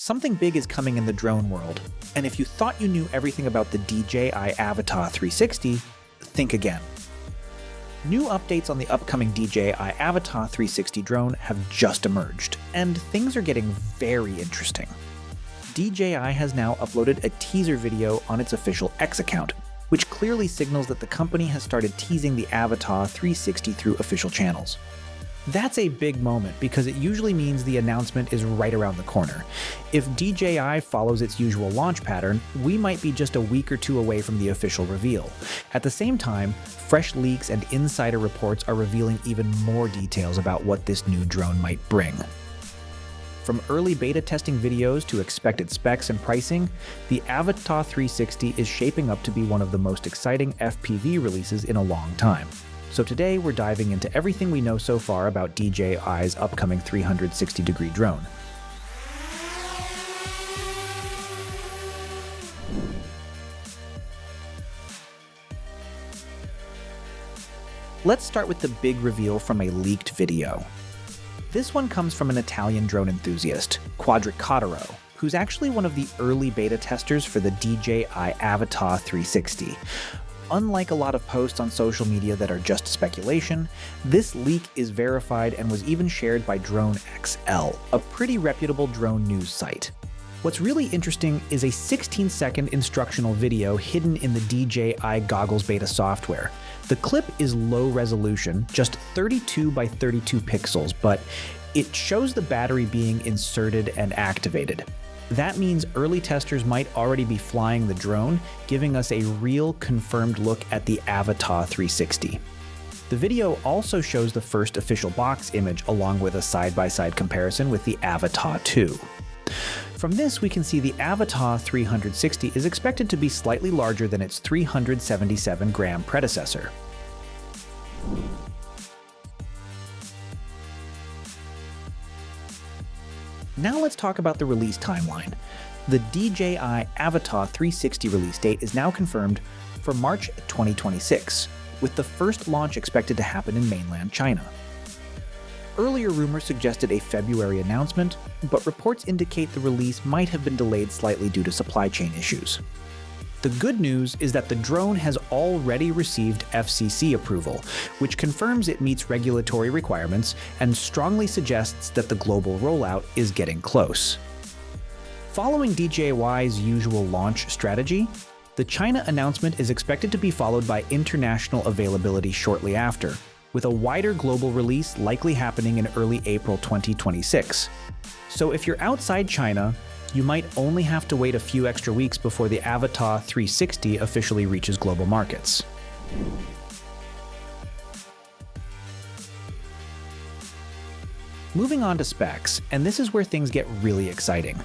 Something big is coming in the drone world, and if you thought you knew everything about the DJI Avata 360, think again. New updates on the upcoming DJI Avata 360 drone have just emerged, and things are getting very interesting. DJI has now uploaded a teaser video on its official X account, which clearly signals that the company has started teasing the Avata 360 through official channels. That's a big moment because it usually means the announcement is right around the corner. If DJI follows its usual launch pattern, we might be just a week or two away from the official reveal. At the same time, fresh leaks and insider reports are revealing even more details about what this new drone might bring. From early beta testing videos to expected specs and pricing, the Avata 360 is shaping up to be one of the most exciting FPV releases in a long time. So today we're diving into everything we know so far about DJI's upcoming 360-degree drone. Let's start with the big reveal from a leaked video. This one comes from an Italian drone enthusiast, Quadricotero, who's actually one of the early beta testers for the DJI Avata 360. Unlike a lot of posts on social media that are just speculation, this leak is verified and was even shared by Drone XL, a pretty reputable drone news site. What's really interesting is a 16-second instructional video hidden in the DJI Goggles beta software. The clip is low resolution, just 32 by 32 pixels, but it shows the battery being inserted and activated. That means early testers might already be flying the drone, giving us a real confirmed look at the Avata 360. The video also shows the first official box image along with a side-by-side comparison with the Avata 2. From this, we can see the Avata 360 is expected to be slightly larger than its 377-gram predecessor. Now let's talk about the release timeline. The DJI Avata 360 release date is now confirmed for March 2026, with the first launch expected to happen in mainland China. Earlier rumors suggested a February announcement, but reports indicate the release might have been delayed slightly due to supply chain issues. The good news is that the drone has already received FCC approval, which confirms it meets regulatory requirements and strongly suggests that the global rollout is getting close. Following DJI's usual launch strategy, the China announcement is expected to be followed by international availability shortly after, with a wider global release likely happening in early April 2026. So if you're outside China, you might only have to wait a few extra weeks before the Avata 360 officially reaches global markets. Moving on to specs, and this is where things get really exciting.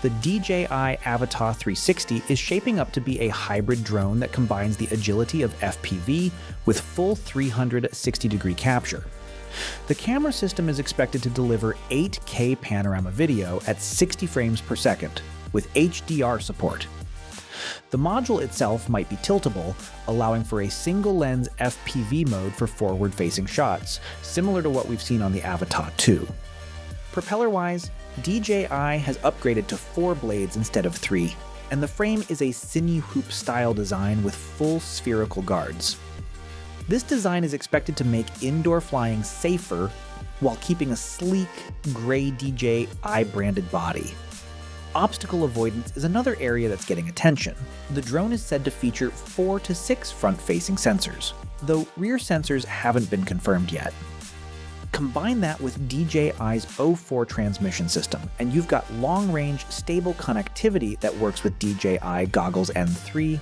The DJI Avata 360 is shaping up to be a hybrid drone that combines the agility of FPV with full 360-degree capture. The camera system is expected to deliver 8K panorama video at 60 frames per second, with HDR support. The module itself might be tiltable, allowing for a single-lens FPV mode for forward-facing shots, similar to what we've seen on the Avata 2. Propeller-wise, DJI has upgraded to 4 blades instead of 3, and the frame is a sinew hoop-style design with full spherical guards. This design is expected to make indoor flying safer while keeping a sleek, gray DJI-branded body. Obstacle avoidance is another area that's getting attention. The drone is said to feature 4 to 6 front-facing sensors, though rear sensors haven't been confirmed yet. Combine that with DJI's O4 transmission system, and you've got long-range, stable connectivity that works with DJI Goggles N3,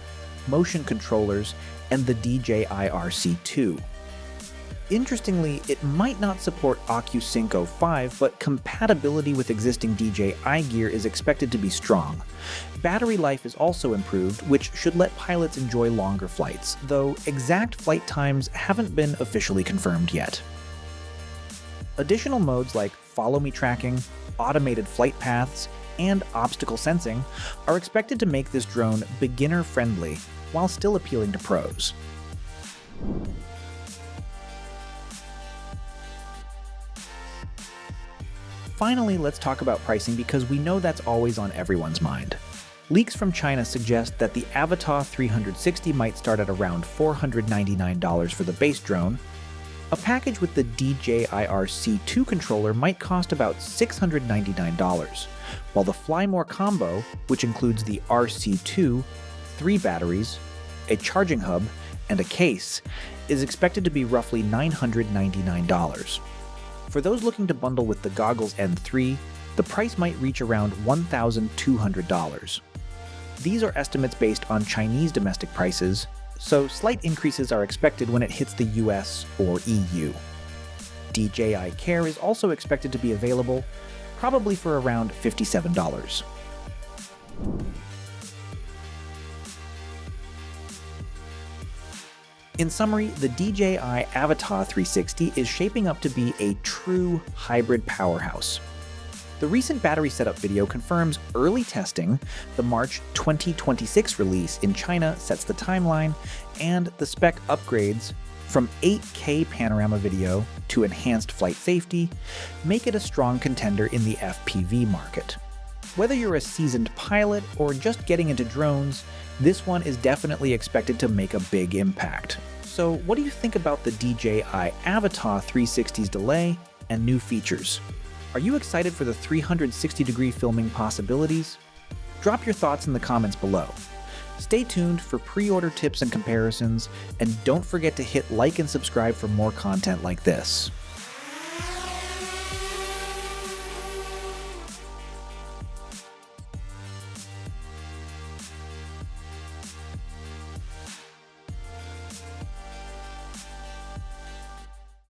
motion controllers, and the DJI RC2. Interestingly, it might not support OcuSync 05, but compatibility with existing DJI gear is expected to be strong. Battery life is also improved, which should let pilots enjoy longer flights, though exact flight times haven't been officially confirmed yet. Additional modes like follow-me tracking, automated flight paths, and obstacle sensing are expected to make this drone beginner-friendly while still appealing to pros. Finally, let's talk about pricing because we know that's always on everyone's mind. Leaks from China suggest that the Avata 360 might start at around $499 for the base drone. A package with the DJI RC2 controller might cost about $699, while the Fly More combo, which includes the RC2, 3 batteries, a charging hub, and a case, is expected to be roughly $999. For those looking to bundle with the Goggles N3, the price might reach around $1,200. These are estimates based on Chinese domestic prices, so slight increases are expected when it hits the US or EU. DJI Care is also expected to be available, probably for around $57. In summary, the DJI Avata 360 is shaping up to be a true hybrid powerhouse. The recent battery setup video confirms early testing, the March 2026 release in China sets the timeline, and the spec upgrades from 8K panorama video to enhanced flight safety make it a strong contender in the FPV market. Whether you're a seasoned pilot or just getting into drones, this one is definitely expected to make a big impact. So what do you think about the DJI Avata 360's delay and new features? Are you excited for the 360-degree filming possibilities? Drop your thoughts in the comments below. Stay tuned for pre-order tips and comparisons, and don't forget to hit like and subscribe for more content like this.